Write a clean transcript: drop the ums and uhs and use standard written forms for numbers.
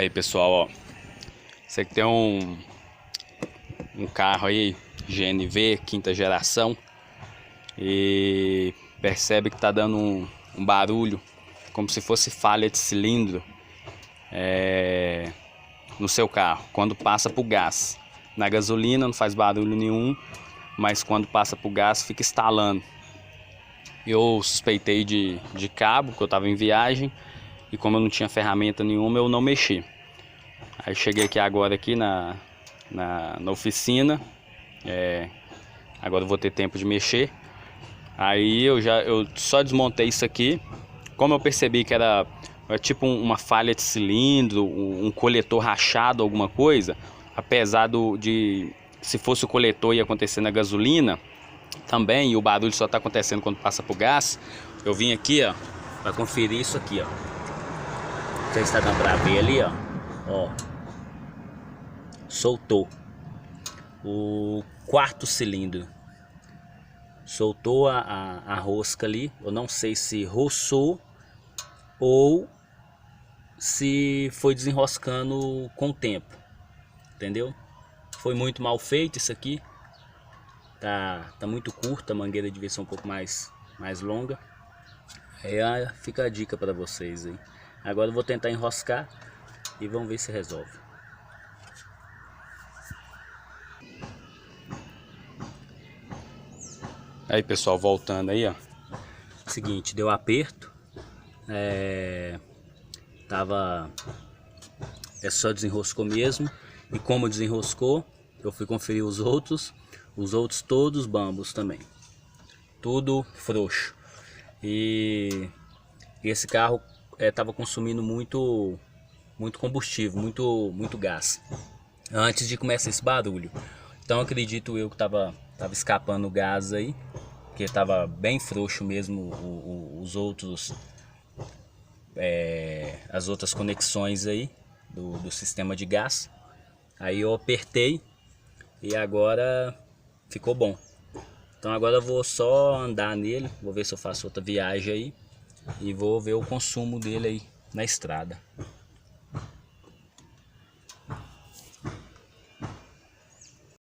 Aí pessoal, ó, você que tem um carro aí GNV, quinta geração, e percebe que tá dando um barulho como se fosse falha de cilindro no seu carro quando passa pro gás. Na gasolina não faz barulho nenhum, mas quando passa pro gás fica estalando. Eu suspeitei de cabo, que eu tava em viagem, e como eu não tinha ferramenta nenhuma, eu não mexi. Aí cheguei aqui agora aqui na oficina, agora eu vou ter tempo de mexer. Aí eu só desmontei isso aqui. Como eu percebi que era tipo uma falha de cilindro, um coletor rachado, alguma coisa, apesar de se fosse o coletor ia acontecer na gasolina também, e o barulho só está acontecendo quando passa pro gás. Eu vim aqui, ó, para conferir isso aqui, ó. Não sei se está dando para ver ali, ó. Soltou o quarto cilindro, soltou a rosca ali. Eu não sei se roçou ou se foi desenroscando com o tempo, entendeu? Foi muito mal feito isso aqui. Tá muito curta, a mangueira devia ser um pouco mais longa. Aí fica a dica para vocês aí. Agora eu vou tentar enroscar e vamos ver se resolve. Aí pessoal, voltando aí, ó. Seguinte, deu aperto. Só desenroscou mesmo. E como desenroscou, eu fui conferir os outros todos bambos também. Tudo frouxo. E esse carro estava consumindo muito combustível, muito gás, antes de começar esse barulho. Então acredito eu que tava escapando gás aí, porque estava bem frouxo mesmo as outras conexões aí do sistema de gás. Aí eu apertei e agora ficou bom. Então agora eu vou só andar nele, vou ver se eu faço outra viagem aí e vou ver o consumo dele aí na estrada.